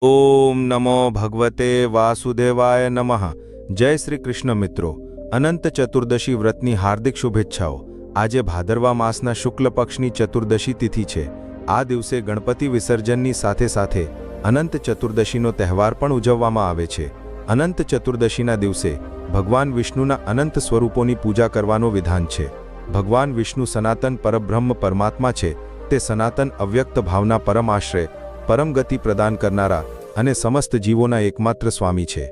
ઓમ નમો ભગવતે વાસુદેવાય નમઃ। જય શ્રી કૃષ્ણ મિત્રો, અનંત ચતુર્દશી વ્રતની હાર્દિક શુભેચ્છાઓ। આજે ભાદરવા માસના શુક્લ પક્ષની ચતુર્દશી તિથિ છે। આ દિવસે ગણપતિ વિસર્જનની સાથે સાથે અનંત ચતુર્દશીનો તહેવાર પણ ઉજવવામાં આવે છે। અનંત ચતુર્દશીના દિવસે ભગવાન વિષ્ણુના અનંત સ્વરૂપોની પૂજા કરવાનો વિધાન છે। ભગવાન વિષ્ણુ સનાતન પરબ્રહ્મ પરમાત્મા છે। તે સનાતન અવ્યક્ત ભાવના પરમ આશ્રય, પરમ ગતિ પ્રદાન કરનારા અને સમસ્ત જીવોના એકમાત્ર સ્વામી છે।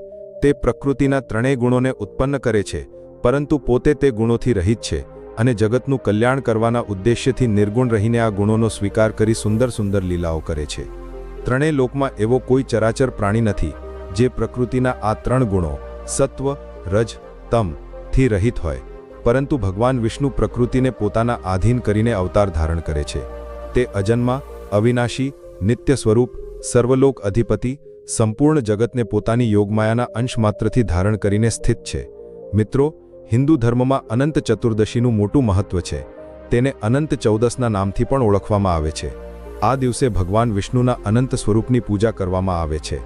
તે પ્રકૃતિના ત્રણેય ગુણોને ઉત્પન્ન કરે છે, પરંતુ પોતે તે ગુણોથી રહિત છે અને જગતનું કલ્યાણ કરવાના ઉદ્દેશ્યથી નિર્ગુણ રહીને આ ગુણોનો સ્વીકાર કરી સુંદર સુંદર લીલાઓ કરે છે। ત્રણેય લોકમાં એવો કોઈ ચરાચર પ્રાણી નથી જે પ્રકૃતિના આ ત્રણ ગુણો સત્વ, રજ, તમ થી રહિત હોય, પરંતુ ભગવાન વિષ્ણુ પ્રકૃતિને પોતાના આધીન કરીને અવતાર ધારણ કરે છે। તે અજન્મા, અવિનાશી, નિત્ય સ્વરૂપ, સર્વલોક અધિપતિ, સંપૂર્ણ જગતને પોતાની યોગમાયાના અંશમાત્રથી ધારણ કરીને સ્થિત છે। મિત્રો, હિન્દુ ધર્મમાં અનંત ચતુર્દશીનું મોટું મહત્વ છે। તેને અનંત ચૌદસના નામથી પણ ઓળખવામાં આવે છે। આ દિવસે ભગવાન વિષ્ણુના અનંત સ્વરૂપની પૂજા કરવામાં આવે છે।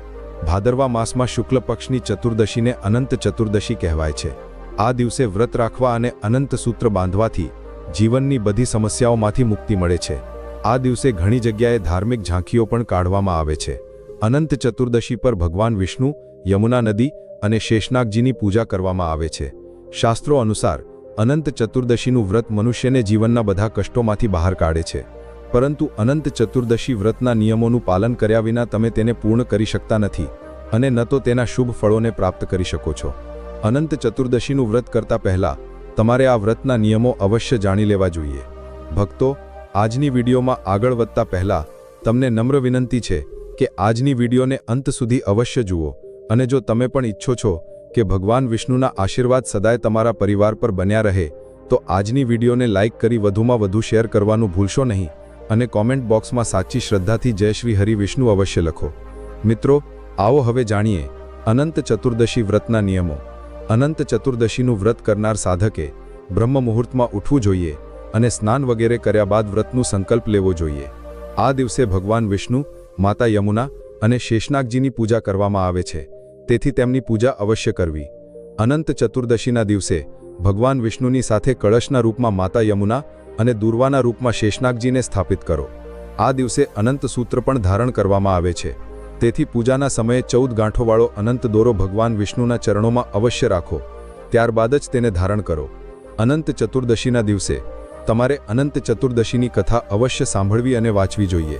ભાદરવા માસમાં શુક્લ પક્ષની ચતુર્દશીને અનંત ચતુર્દશી કહેવાય છે। આ દિવસે વ્રત રાખવા અને અનંત સૂત્ર બાંધવાથી જીવનની બધી સમસ્યાઓમાંથી મુક્તિ મળે છે। આ દિવસે ઘણી જગ્યાએ ધાર્મિક ઝાંખીઓ પણ કાઢવામાં આવે છે। અનંત ચતુર્દશી પર ભગવાન વિષ્ણુ, યમુના નદી અને શેષનાગજીની પૂજા કરવામાં આવે છે। શાસ્ત્રો અનુસાર અનંત ચતુર્દશીનું વ્રત મનુષ્યને જીવનના બધા કષ્ટોમાંથી બહાર કાઢે છે, પરંતુ અનંત ચતુર્દશી વ્રતના નિયમોનું પાલન કર્યા વિના તમે તેને પૂર્ણ કરી શકતા નથી અને ન તો તેના શુભ ફળોને પ્રાપ્ત કરી શકો છો। અનંત ચતુર્દશીનું વ્રત કરતા પહેલા તમારે આ વ્રતના નિયમો અવશ્ય જાણી લેવા જોઈએ। ભક્તો, આજની વિડીયોમાં આગળ વધતા પહેલા તમને નમ્ર વિનંતી છે કે આજની વિડીયોને અંત સુધી અવશ્ય જુઓ, અને જો તમે પણ ઈચ્છો છો કે ભગવાન વિષ્ણુના આશીર્વાદ સદાય તમારા પરિવાર પર બન્યા રહે, તો આજની વિડીયોને લાઇક કરી વધુમાં વધુ શેર કરવાનું ભૂલશો નહીં અને કોમેન્ટ બોક્સમાં સાચી શ્રદ્ધાથી જય શ્રી હરિ વિષ્ણુ અવશ્ય લખો। મિત્રો, આવો હવે જાણીએ અનંત ચતુર્દશી વ્રતના નિયમો। અનંત ચતુર્દશીનું વ્રત કરનાર સાધકે બ્રહ્મ મુહૂર્તમાં ઉઠવું જોઈએ અને સ્નાન વગેરે કર્યા બાદ વ્રતનું સંકલ્પ લેવો જોઈએ। આ દિવસે ભગવાન વિષ્ણુ, માતા યમુના અને શેષનાગજીની પૂજા કરવામાં આવે છે, તેથી તેમની પૂજા અવશ્ય કરવી। અનંત ચતુર્દશીના દિવસે ભગવાન વિષ્ણુની સાથે કળશના રૂપમાં માતા યમુના અને દુર્વાના રૂપમાં શેષનાગજીને સ્થાપિત કરો। આ દિવસે અનંત સૂત્ર પણ ધારણ કરવામાં આવે છે, તેથી પૂજાના સમયે 14 ગાંઠોવાળો અનંત દોરો ભગવાન વિષ્ણુના ચરણોમાં અવશ્ય રાખો, ત્યારબાદ જ તેને ધારણ કરો। અનંત ચતુર્દશીના દિવસે તમારે અનંત ચતુર્દશીની કથા અવશ્ય સાંભળવી અને વાંચવી જોઈએ।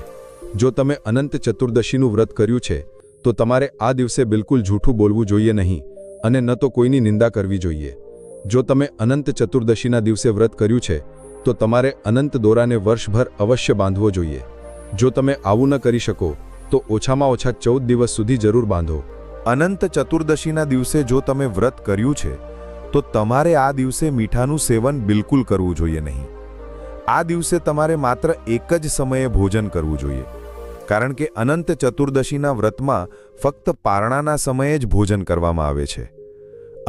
જો તમે અનંત ચતુર્દશીનું વ્રત કર્યું છે તો તમારે આ દિવસે બિલકુલ જૂઠું બોલવું જોઈએ નહીં અને ન તો કોઈની નિંદા કરવી જોઈએ। જો તમે અનંત ચતુર્દશીના દિવસે વ્રત કર્યું છે તો તમારે અનંત દોરાને વર્ષભર અવશ્ય બાંધવો જોઈએ। જો તમે આવું ન કરી શકો તો ઓછામાં ઓછા 14 દિવસ સુધી જરૂર બાંધો। અનંત ચતુર્દશીના દિવસે જો તમે વ્રત કર્યું છે તો તમારે આ દિવસે મીઠાનું સેવન બિલકુલ કરવું જોઈએ નહીં। આ દિવસે તમારે માત્ર એક જ સમયે ભોજન કરવું જોઈએ, કારણ કે અનંત ચતુર્દશીના વ્રતમાં ફક્ત પારણાના સમયે જ ભોજન કરવામાં આવે છે।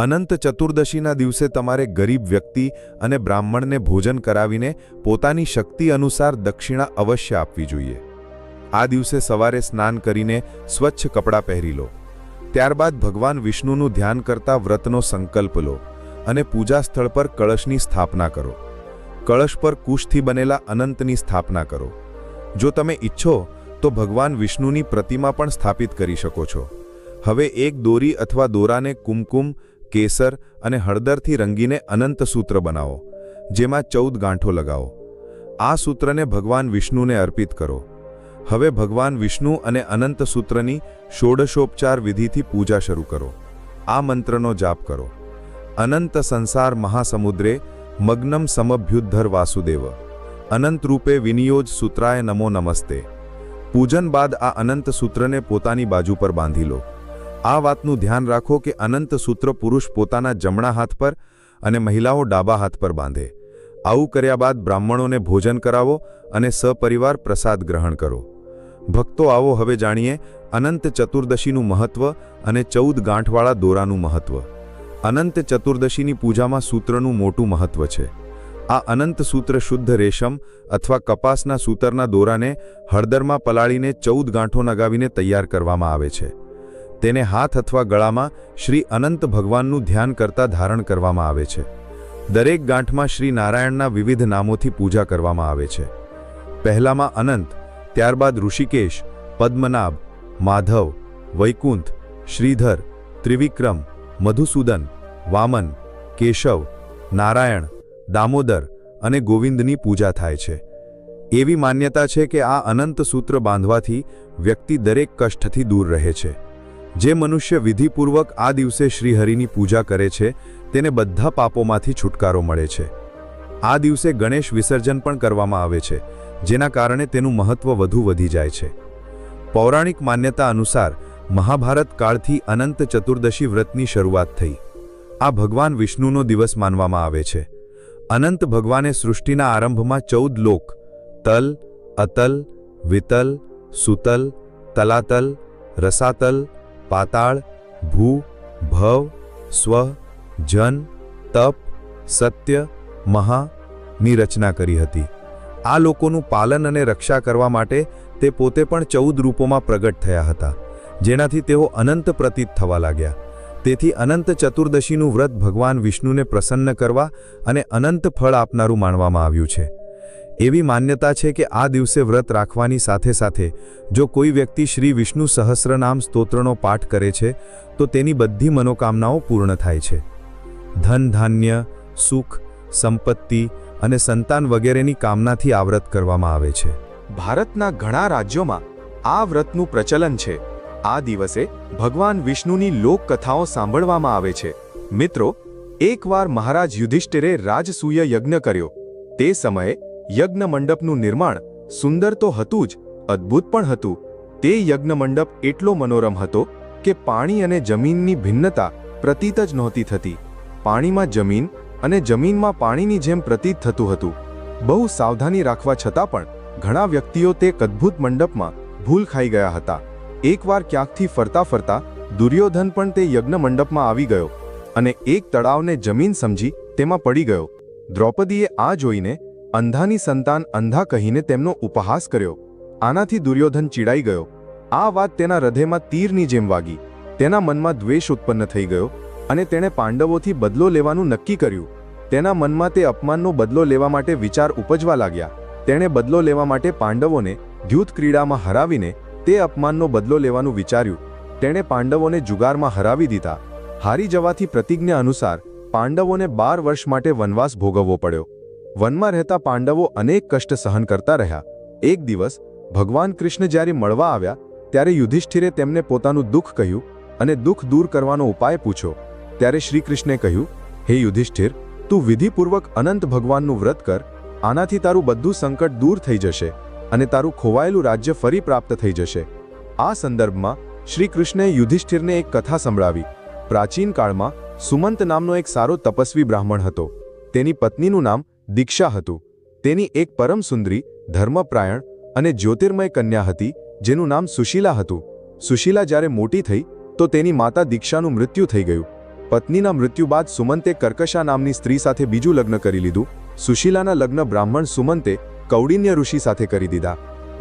અનંત ચતુર્દશીના દિવસે તમારે ગરીબ વ્યક્તિ અને બ્રાહ્મણને ભોજન કરાવીને પોતાની શક્તિ અનુસાર દક્ષિણા અવશ્ય આપવી જોઈએ। આ દિવસે સવારે સ્નાન કરીને સ્વચ્છ કપડાં પહેરી લો, ત્યારબાદ ભગવાન વિષ્ણુનું ધ્યાન કરતા વ્રતનો સંકલ્પ લો અને પૂજા સ્થળ પર કળશની સ્થાપના કરો। કળશ પર કુશથી બનેલા અનંતની સ્થાપના કરો। જો તમે ઈચ્છો તો ભગવાન વિષ્ણુની પ્રતિમા પણ સ્થાપિત કરી શકો છો। હવે એક દોરી અથવા દોરાને કુમકુમ, કેસર અને હળદરથી રંગીને અનંત સૂત્ર બનાવો, જેમાં 14 ગાંઠો લગાવો। આ સૂત્રને ભગવાન વિષ્ણુને અર્પિત કરો। હવે ભગવાન વિષ્ણુ અને અનંત સૂત્રની ષોડશોપચાર વિધિથી પૂજા શરૂ કરો। આ મંત્રનો જાપ કરો। અનંત સંસાર મહાસમુદ્રે મગ્નમ સમભ્યુદ્ધર વાસુદેવ, અનંત રૂપે વિનિયોજ સૂત્રાય નમો નમસ્તે। પૂજન બાદ આ અનંત સૂત્રને પોતાની બાજુ પર બાંધી લો। આ વાતનું ધ્યાન રાખો કે અનંત સૂત્ર પુરુષ પોતાના જમણા હાથ પર અને મહિલાઓ ડાબા હાથ પર બાંધે। આવું કર્યા બાદ બ્રાહ્મણોને ભોજન કરાવો અને સપરિવાર પ્રસાદ ગ્રહણ કરો। ભક્તો, આવો હવે જાણીએ અનંત ચતુર્દશીનું મહત્વ અને 14 ગાંઠવાળા દોરાનું મહત્વ। અનંત ચતુર્દશીની પૂજામાં સૂત્રનું મોટું મહત્વ છે। આ અનંત સૂત્ર શુદ્ધ રેશમ અથવા કપાસના સૂતરના દોરાને હળદરમાં પલાળીને 14 ગાંઠો લગાવીને તૈયાર કરવામાં આવે છે. તેને હાથ અથવા ગળામાં શ્રી અનંત ભગવાનનું ધ્યાન કરતા ધારણ કરવામાં આવે છે. દરેક ગાંઠમાં શ્રી નારાયણના વિવિધ નામોથી પૂજા કરવામાં આવે છે. પહેલામાં અનંત, ત્યારબાદ ઋષિકેશ, પદ્મનાભ, માધવ, વૈકુંઠ, શ્રીધર, ત્રિવિક્રમ, મધુસૂદન, વામન, કેશવ, નારાયણ, દામોદર અને ગોવિંદની પૂજા થાય છે. એવી માન્યતા છે કે આ અનંત સૂત્ર બાંધવાથી વ્યક્તિ દરેક કષ્ટથી દૂર રહે છે. જે મનુષ્ય વિધિપૂર્વક આ દિવસે શ્રીહરિની પૂજા કરે છે તેને બધા પાપોમાંથી છુટકારો મળે છે. આ દિવસે ગણેશ વિસર્જન પણ કરવામાં આવે છે, જેના કારણે તેનું મહત્વ વધુ વધી જાય છે. પૌરાણિક માન્યતા અનુસાર મહાભારત કાળથી અનંત ચતુર્દશી વ્રતની શરૂઆત થઈ. આ ભગવાન વિષ્ણુનો દિવસ માનવામાં આવે છે. અનંત ભગવાને સૃષ્ટિના આરંભમાં 14 લોક તલ, અતલ, વિતલ, સુતલ, તલાતલ, રસાતલ, પાતાળ, ભૂ, ભવ, સ્વ, જન, તપ, સત્ય, મહા ની રચના કરી હતી. આ લોકોનું પાલન અને રક્ષા કરવા માટે તે પોતે પણ 14 રૂપોમાં પ્રગટ થયા હતા, જેનાથી તેઓ અનંત પ્રતીત થવા લાગ્યા. તેથી અનંત ચતુર્દશીનું વ્રત ભગવાન વિષ્ણુને પ્રસન્ન કરવા અને અનંત ફળ આપનારું માનવામાં આવ્યું છે. એવી માન્યતા છે કે આ દિવસે વ્રત રાખવાની સાથે સાથે જો કોઈ વ્યક્તિ શ્રી વિષ્ણુ સહસ્રનામ સ્તોત્રનો પાઠ કરે છે તો તેની બધી મનોકામનાઓ પૂર્ણ થાય છે. ધન, ધાન્ય, સુખ, સંપત્તિ અને સંતાન વગેરેની કામનાથી આ વ્રત કરવામાં આવે છે. ભારતના ઘણા રાજ્યોમાં આ વ્રતનું પ્રચલન છે. આ દિવસે ભગવાન વિષ્ણુની લોકકથાઓ સાંભળવામાં આવે છે. મિત્રો, એકવાર મહારાજ યુધિષ્ઠિરે રાજસૂય યજ્ઞ કર્યો. તે સમયે યજ્ઞ મંડપનું નિર્માણ સુંદર તો હતું જ, અદ્ભુત પણ હતું. તે યજ્ઞ મંડપ એટલો મનોરમ હતો કે પાણી અને જમીનની ભિન્નતા પ્રતીત જ નહોતી થતી. પાણીમાં જમીન અને જમીનમાં પાણીની જેમ પ્રતીત થતું હતું. બહુ સાવધાની રાખવા છતાં પણ ઘણા વ્યક્તિઓ તે અદ્ભુત મંડપમાં ભૂલ ખાઈ ગયા હતા. એકવાર ક્યાંકથી ફરતા ફરતા દુર્યોધન પણ તે યજ્ઞ મંડપમાં આવી ગયો અને એક તળાવને જમીન સમજી તેમાં પડી ગયો. દ્રૌપદીએ આ જોઈને અંધાની સંતાન અંધા કહીને તેમનો ઉપહાસ કર્યો. આનાથી દુર્યોધન ચીડાઈ ગયો. આ વાત તેના હૃદયમાં તીરની જેમ વાગી. તેના મનમાં દ્વેષ ઉત્પન્ન થઈ ગયો અને તેણે પાંડવોથી બદલો લેવાનું નક્કી કર્યું. તેના મનમાં તે અપમાનનો બદલો લેવા માટે વિચાર ઉપજવા લાગ્યા. તેણે બદલો લેવા માટે પાંડવોને દ્યુત ક્રીડામાં હરાવીને તે અપમાનનો બદલો લેવાનું વિચાર્યું. તેણે પાંડવોને જુગારમાં હરાવી દીધા. હારી જવાથી પ્રતિજ્ઞા અનુસાર પાંડવોને 12 વર્ષ માટે વનવાસ ભોગવવો પડ્યો. વનમાં રહેતા પાંડવો અનેક કષ્ટ સહન કરતા રહ્યા. એક દિવસ ભગવાન કૃષ્ણ જ્યારે મળવા આવ્યા ત્યારે યુધિષ્ઠિરે તેમને પોતાનું દુઃખ કહ્યું અને દુઃખ દૂર કરવાનો ઉપાય પૂછ્યો. ત્યારે શ્રી કૃષ્ણે કહ્યું, હે યુધિષ્ઠિર, તું વિધિપૂર્વક અનંત ભગવાનનું વ્રત કર. આનાથી તારું બધું સંકટ દૂર થઈ જશે અને તારું ખોવાયેલું રાજ્ય ફરી પ્રાપ્ત થઈ જશે. આ સંદર્ભમાં શ્રી કૃષ્ણએ યુધિષ્ઠિરને એક કથા સંભળાવી. પ્રાચીન કાળમાં સુમંત નામનો એક સારો તપસ્વી બ્રાહ્મણ હતો. તેની પત્નીનું નામ દીક્ષા હતું. તેની એક પરમ સુંદરી, ધર્મપ્રાયણ અને જ્યોતિર્મય કન્યા હતી જેનું નામ સુશીલા હતું. સુશીલા જ્યારે મોટી થઈ તો તેની માતા દીક્ષાનું મૃત્યુ થઈ ગયું. પત્નીના મૃત્યુ બાદ સુમંતે કર્કશા નામની સ્ત્રી સાથે બીજું લગ્ન કરી લીધું. સુશીલાના લગ્ન બ્રાહ્મણ સુમંતે કૌડિન્ય ઋષિ સાથે કરી દીધા.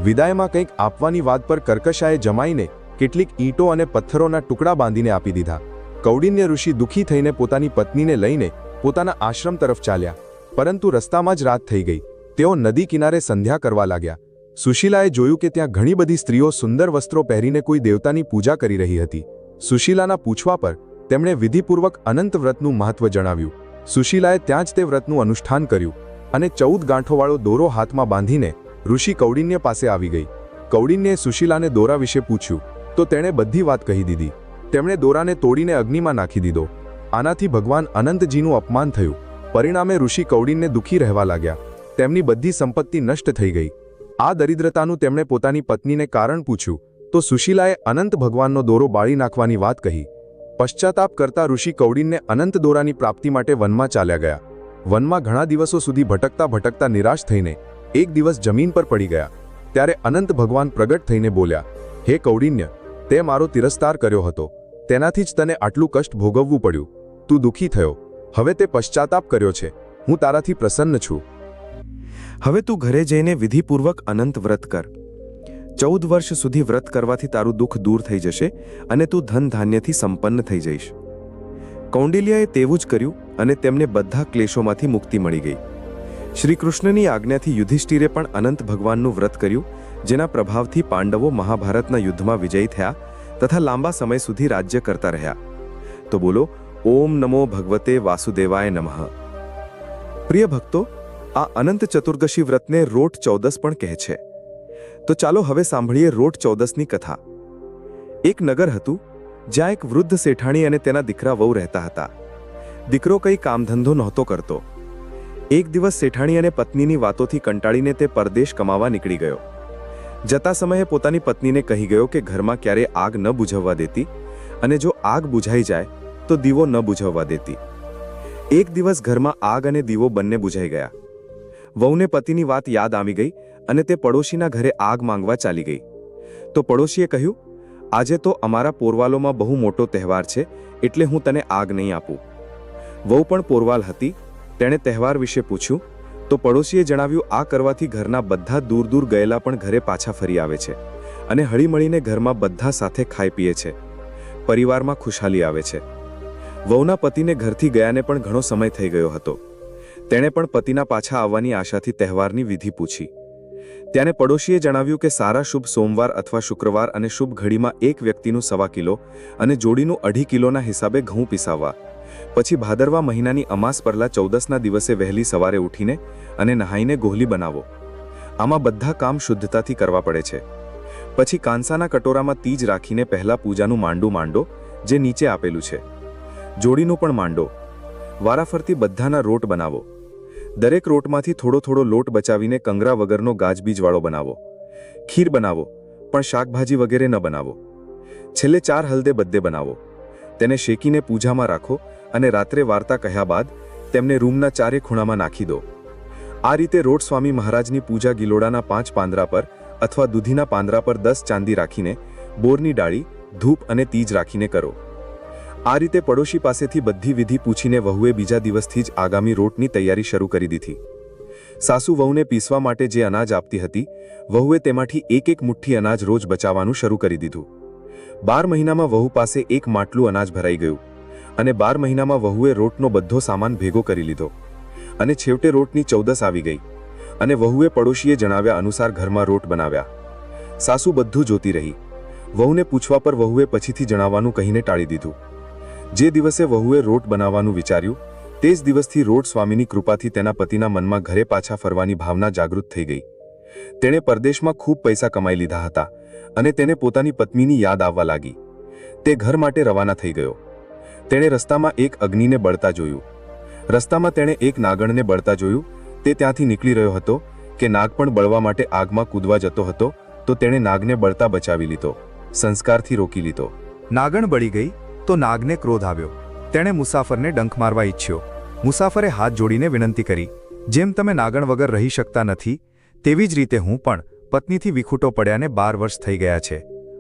વિદાયમાં કંઈક આપવાની વાત પર કર્કશાએ જમાઈને કેટલીક ઈંટો અને પથ્થરોના ટુકડા બાંધીને આપી દીધા. કૌડિન્ય ઋષિ દુઃખી થઈને પોતાની પત્નીને લઈને પોતાના આશ્રમ તરફ ચાલ્યા, પરંતુ રસ્તામાં જ રાત થઈ ગઈ. તેઓ નદી કિનારે સંધ્યા કરવા લાગ્યા. સુશીલાએ જોયું કે ત્યાં ઘણી બધી સ્ત્રીઓ સુંદર વસ્ત્રો પહેરીને કોઈ દેવતાની પૂજા કરી રહી હતી. સુશીલાના પૂછવા પર તેમણે વિધિપૂર્વક અનંત વ્રતનું મહત્વ જણાવ્યું. સુશીલાએ ત્યાં જ તે વ્રતનું અનુષ્ઠાન કર્યું અને 14 ગાંઠોવાળો દોરો હાથમાં બાંધીને ઋષિ કૌડિન્ય પાસે આવી ગઈ. કૌડિન્યે સુશીલાને દોરા વિશે પૂછ્યું તો તેણે બધી વાત કહી દીધી. તેમણે દોરાને તોડીને અગ્નિમાં નાખી દીધો. આનાથી ભગવાન અનંતજીનું અપમાન થયું. પરિણામે ઋષિ કૌડિન્ય દુઃખી રહેવા લાગ્યા. તેમની બધી સંપત્તિ નષ્ટ થઈ ગઈ. આ દરિદ્રતાનું તેમણે પોતાની પત્નીને કારણ પૂછ્યું તો સુશીલાએ અનંત ભગવાનનો દોરો બાળી નાખવાની વાત કહી. પશ્ચાતાપ કરતા ઋષિ કૌડિન્ય અનંત દોરાની પ્રાપ્તિ માટે વનમાં ચાલ્યા ગયા. વનમાં ઘણા દિવસો સુધી ભટકતા ભટકતા નિરાશ થઈને એક દિવસ જમીન પર પડી ગયા. ત્યારે અનંત ભગવાન પ્રગટ થઈને બોલ્યા, હે કૌડિન્ય, તે મારો તિરસ્કાર કર્યો હતો. તેનાથી જ તને આટલું કષ્ટ ભોગવવું પડ્યું. તું દુઃખી થયો. હવે તે પશ્ચાતાપ કર્યો છે. હું તારાથી પ્રસન્ન છું. હવે તું ઘરે જઈને વિધિપૂર્વક અનંત વ્રત કર. 14 વર્ષ સુધી વ્રત કરવાથી તારું દુઃખ દૂર થઈ જશે અને તું ધન ધાન્યથી સંપન્ન થઈ જઈશ. કૌંડિલ્યએ તેવું જ કર્યું અને તેમને બધા ક્લેશોમાંથી મુક્તિ મળી ગઈ. શ્રી કૃષ્ણની આજ્ઞાથી યુધિષ્ઠિરે પણ અનંત ભગવાનનું વ્રત કર્યું, જેના પ્રભાવથી પાંડવો મહાભારતના યુદ્ધમાં વિજયી થયા તથા લાંબા સમય સુધી રાજ્ય કરતા રહ્યા. તો બોલો, ઓમ નમો ભગવતે વાસુદેવાય નમઃ. પ્રિય ભક્તો, આ અનંત ચતુર્દશી વ્રતને રોટ 14 પણ કહે છે. તો ચાલો હવે સાંભળીએ રોટ 14ની કથા. એક નગર હતું જ્યાં એક વૃદ્ધ શેઠાણી અને તેના દીકરા વહુ રહેતા હતા. દીકરો કંઈ કામધંધો નહોતો કરતો. એક દિવસ શેઠાણી અને પત્નીની વાતોથી કંટાળીને તે પરદેશ કમાવા નીકળી ગયો. જતા સમયે પોતાની પત્નીને કહી ગયો કે ઘરમાં ક્યારે આગ ન બુઝાવવા દેતી અને જો આગ બુઝાઈ જાય તો દીવો ન બુઝાવવા દેતી. એક દિવસ ઘરમાં આગ અને દીવો બંને બુઝાઈ ગયા. વહુને પતિની વાત યાદ આવી ગઈ અને તે પડોશીના ઘરે આગ માંગવા ચાલી ગઈ. તો પડોશીએ કહ્યું, આજે તો અમારા પોરવાલોમાં બહુ મોટો તહેવાર છે, એટલે હું તને આગ નહીં આપું. વહુ પણ પોરવાલ હતી. તેણે તહેવાર વિશે પૂછ્યું તો પડોશીએ જણાવ્યું, આ કરવાથી ઘરના બધા દૂર દૂર ગયેલા પણ ઘરે પાછા ફરી આવે છે અને હળીમળીને ઘરમાં બધા સાથે ખાઈ પીએ છે. પરિવારમાં ખુશહાલી આવે છે. વહુના પતિને ઘરથી ગયાને પણ ઘણો સમય થઈ ગયો હતો. તેણે પણ પતિના પાછા આવવાની આશાથી તહેવારની વિધિ પૂછી. ત્યારે પડોશીએ જણાવ્યું કે સારા શુભ સોમવાર અથવા શુક્રવાર અને શુભ ઘડીમાં એક વ્યક્તિનું 1.25 કિલો અને જોડીનું 2.5 કિલોના હિસાબે ઘઉં પીસાવવા. પછી ભાદરવા મહિનાની અમાસ પરલા 14ના દિવસે વહેલી સવારે ઉઠીને અને નહાઈને ગોહલી બનાવો. આમાં બધા કામ શુદ્ધતાથી કરવા પડે છે. પછી કાંસાના કટોરામાં તીજ રાખીને પહેલા પૂજાનું માંડું માંડો, જે નીચે આપેલું છે. જોડીનું પણ માંડો. વારાફરતી બધાના રોટ બનાવો. દરેક રોટમાંથી થોડો થોડો લોટ બચાવીને કંગરા વગરનો ગાજબીજવાળો બનાવો. ખીર બનાવો, પણ શાકભાજી વગેરે ન બનાવો. છેલ્લે 4 હલ્દે બધે બનાવો. તેને શેકીને પૂજામાં રાખો અને રાત્રે વાર્તા કહ્યા બાદ તેમને રૂમના 4 ખૂણામાં નાખી દો. આ રીતે રોટ સ્વામી મહારાજની પૂજા ગિલોડાના 5 પાંદરા પર અથવા દૂધીના પાંદરા પર 10 ચાંદી રાખીને, બોરની ડાળી, ધૂપ અને તીજ રાખીને કરો. આ રીતે પડોશી પાસેથી બધી વિધિ પૂછીને વહુએ બીજા દિવસથી જ આગામી રોટની તૈયારી શરૂ કરી દીધી. સાસુ વહુને પીસવા માટે જે અનાજ આપતી હતી, વહુએ તેમાંથી એક મુઠ્ઠી અનાજ રોજ બચાવવાનું શરૂ કરી દીધું. 12 મહિનામાં વહુ પાસે એક માટલું અનાજ ભરાઈ ગયું અને 12 મહિનામાં વહુએ રોટનો બધો સામાન ભેગો કરી લીધો અને છેવટે રોટની 14 આવી ગઈ અને વહુએ પડોશીએ જણાવ્યા અનુસાર ઘરમાં રોટ બનાવ્યા. સાસુ બધું જોતી રહી. વહુને પૂછવા પર વહુએ પછીથી જણાવવાનું કહીને ટાળી દીધું. જે દિવસે વહુએ રોટ બનાવવાનું વિચાર્યું તે જ દિવસથી રોટ સ્વામીની કૃપાથી તેના પતિના મનમાં ઘરે પાછા ફરવાની ભાવના જાગૃત થઈ ગઈ. તેણે પરદેશમાં ખૂબ પૈસા કમાઈ લીધા હતા અને તેને પોતાની પત્નીની યાદ આવવા લાગી. તે ઘર માટે રવાના થઈ ગયો. તેણે રસ્તામાં એક અગ્નિને બળતા જોયું. રસ્તામાં તેણે એક નાગણને બળતા જોયું. તે ત્યાંથી નીકળી રહ્યો હતો કે નાગ પણ બળવા માટે આગમાં કૂદવા જતો હતો, તો તેણે નાગને બળતા બચાવી લીધો, સંસ્કારથી રોકી લીધો. નાગણ બળી ગઈ તો નાગને ક્રોધ આવ્યો. તેણે મુસાફરને ડંખ મારવા ઈચ્છ્યો. મુસાફરે હાથ જોડીને વિનંતી કરી, જેમ તમે નાગણ વગર રહી શકતા નથી, તેવી જ રીતે હું પણ પત્નીથી વિખૂટો પડ્યાને 12 વર્ષ થઈ ગયા છે.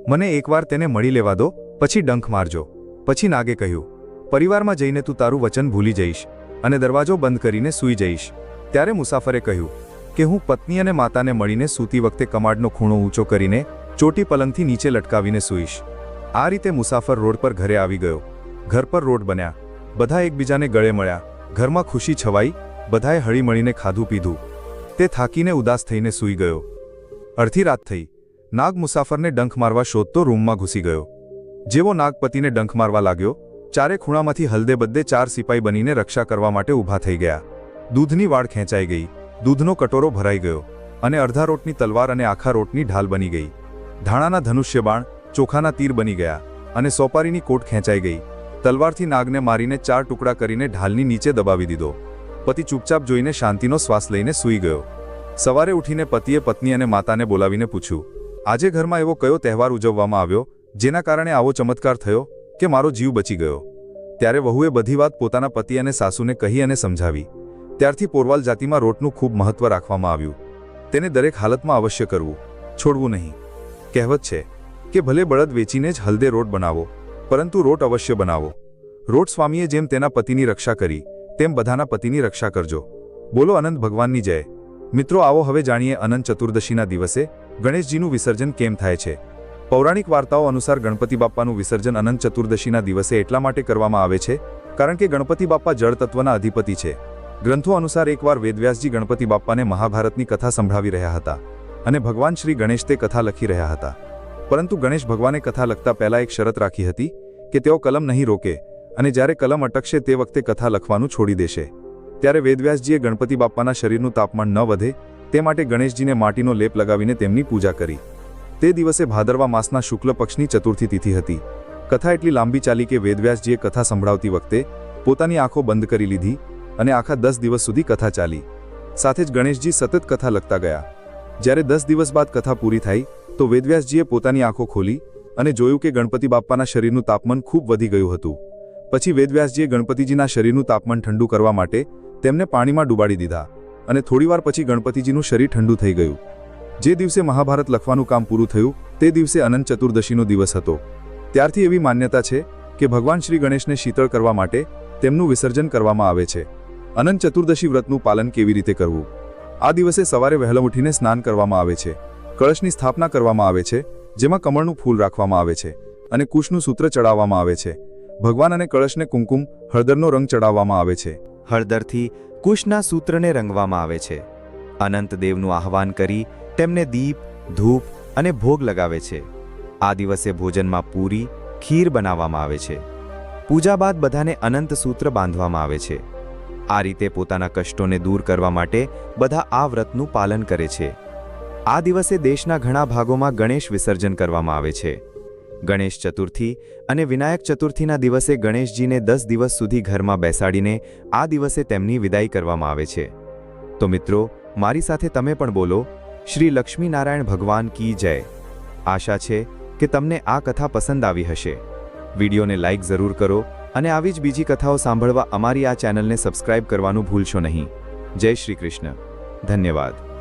મને એકવાર તેને મળી લેવા દો, પછી ડંખ મારજો. પછી નાગે કહ્યું, પરિવારમાં જઈને તું તારું વચન ભૂલી જઈશ અને દરવાજો બંધ કરીને સૂઈ જઈશ. ત્યારે મુસાફરે કહ્યું કે હું પત્ની અને માતાને મળીને સૂતી વખતે કમાડનો ખૂણો ઊંચો કરીને ચોટી પલંગથી નીચે લટકાવીને સૂઈશ. આ રીતે મુસાફર રોડ પર ઘરે આવી ગયો. ઘર પર રોટ બન્યા. બધા એકબીજાને ગળે મળ્યા. ઘરમાં ખુશી છવાઈ. બધાએ હળીમળીને ખાધું પીધું. તે થાકીને ઉદાસ થઈને સૂઈ ગયો. અડધી રાત થઈ. નાગ મુસાફરને ડંખ મારવા શોધતો રૂમમાં ઘૂસી ગયો. જેવો નાગ પતિને ડંખ મારવા લાગ્યો, ચારે ખૂણામાંથી હલ્દે બધે 4 સિપાઈ બનીને રક્ષા કરવા માટે ઊભા થઈ ગયા. દૂધની વાડ ખેંચાઈ ગઈ. દૂધનો કટોરો ભરાઈ ગયો અને અડધા રોટની તલવાર અને આખા રોટની ઢાલ બની ગઈ. ધાણાના ધનુષ્ય બાણ ચોખાના તીર બની ગયા અને સોપારીની કોટ ખેંચાઈ ગઈ. તલવારથી નાગને મારીને 4 ટુકડા કરીને ઢાલની નીચે દબાવી દીધો. પતિ ચૂપચાપ જોઈને શાંતિનો શ્વાસ લઈને સૂઈ ગયો. સવારે ઉઠીને પતિએ પત્ની અને માતાને બોલાવીને પૂછ્યું, આજે ઘરમાં એવો કયો તહેવાર ઉજવવામાં આવ્યો જેના કારણે આવો ચમત્કાર થયો કે મારો જીવ બચી ગયો? ત્યારે વહુએ બધી વાત પોતાના પતિ અને સાસુને કહી અને સમજાવી. ત્યારથી પોરવાલ જાતિમાં રોટનું ખૂબ મહત્વ રાખવામાં આવ્યું. તેને દરેક હાલતમાં અવશ્ય કરવું, છોડવું નહીં. કહેવત છે કે ભલે બળદ વેચીને જ હલ્દે રોટ બનાવો, પરંતુ રોટ અવશ્ય બનાવો. રોટ સ્વામીએ જેમ તેના પતિની રક્ષા કરી તેમ બધાના પતિની રક્ષા કરજો. બોલો અનંત ભગવાનની જય. મિત્રો, આવો હવે જાણીએ અનંત ચતુર્દશીના દિવસે ગણેશજીનું વિસર્જન કેમ થાય છે. પૌરાણિક વાર્તાઓ અનુસાર ગણપતિ બાપ્પાનું વિસર્જન અનંત ચતુર્દશીના દિવસે એટલા માટે કરવામાં આવે છે કારણ કે ગણપતિ બાપ્પા જળ તત્વના અધિપતિ છે. ગ્રંથો અનુસાર એકવાર વેદવ્યાસજી ગણપતિ બાપ્પાને મહાભારતની કથા સંભળાવી રહ્યા હતા અને ભગવાન શ્રી ગણેશ તે કથા લખી રહ્યા હતા. પરંતુ ગણેશ ભગવાને કથા લખતા પહેલા એક શરત રાખી હતી કે તેઓ કલમ નહીં રોકે અને જ્યારે કલમ અટકશે તે વખતે કથા લખવાનું છોડી દેશે. ત્યારે વેદવ્યાસજીએ ગણપતિ બાપ્પાના શરીરનું તાપમાન ન વધે તે માટે ગણેશજીને માટીનો લેપ લગાવીને તેમની પૂજા કરી. તે દિવસે ભાદરવા માસના શુક્લ પક્ષની ચતુર્થી તિથિ હતી. કથા એટલી લાંબી ચાલી કે વેદવ્યાસજીએ કથા સંભળાવતી વખતે પોતાની આંખો બંધ કરી લીધી અને આખા 10 દિવસ સુધી કથા ચાલી. સાથે જ ગણેશજી સતત કથા લખતા ગયા. જ્યારે 10 દિવસ બાદ કથા પૂરી થઈ તો વેદવ્યાસજીએ પોતાની આંખો ખોલી અને જોયું કે ગણપતિ બાપ્પાના શરીરનું તાપમાન ખૂબ વધી ગયું હતું. પછી વેદવ્યાસજીએ ગણપતિજીના શરીરનું તાપમાન ઠંડુ કરવા માટે તેમને પાણીમાં ડૂબાડી દીધા અને થોડીવાર પછી ગણપતિજીનું શરીર ઠંડુ થઈ ગયું. જે દિવસે મહાભારત લખવાનું કામ પૂરું થયું તે દિવસે અનંત ચતુર્દશીનો દિવસ હતો. ત્યારથી એવી માન્યતા છે કે ભગવાન શ્રી ગણેશને શીતળ કરવા માટે તેમનું વિસર્જન કરવામાં આવે છે. અનંત ચતુર્દશી વ્રતનું પાલન કેવી રીતે કરવું? આ દિવસે સવારે વહેલા ઉઠીને સ્નાન કરવામાં આવે છે. કળશની સ્થાપના કરવામાં આવે છે જેમાં કમળનું ફૂલ રાખવામાં આવે છે અને કુશનું સૂત્ર ચડાવવામાં આવે છે. ભગવાન અને કળશને કુમકુમ હળદરનો રંગ ચડાવવામાં આવે છે. હળદરથી કુશના સૂત્રને રંગવામાં આવે છે. અનંત દેવનું આહવાન કરી તેમને દીપ, ધૂપ અને ભોગ લગાવે છે. આ દિવસે ભોજનમાં પૂરી, ખીર બનાવવામાં આવે છે. પૂજા બાદ બધાને અનંત સૂત્ર બાંધવામાં આવે છે. આ રીતે પોતાના કષ્ટોને દૂર કરવા માટે બધા આ વ્રતનું પાલન કરે છે. આ દિવસે દેશના ઘણા ભાગોમાં ગણેશ વિસર્જન કરવામાં આવે છે. ગણેશ ચતુર્થી અને વિનાયક ચતુર્થીના દિવસે ગણેશજીને 10 દિવસ સુધી ઘરમાં બેસાડીને આ દિવસે તેમની વિદાય કરવામાં આવે છે. તો મિત્રો, મારી સાથે તમે પણ બોલો, શ્રી લક્ષ્મીનારાયણ ભગવાન કી જય. આશા છે કે તમને આ કથા પસંદ આવી હશે. વિડીયોને લાઇક જરૂર કરો અને આવી જ બીજી કથાઓ સાંભળવા અમારી આ ચેનલને સબસ્ક્રાઇબ કરવાનું ભૂલશો નહીં. જય શ્રી કૃષ્ણ. ધન્યવાદ.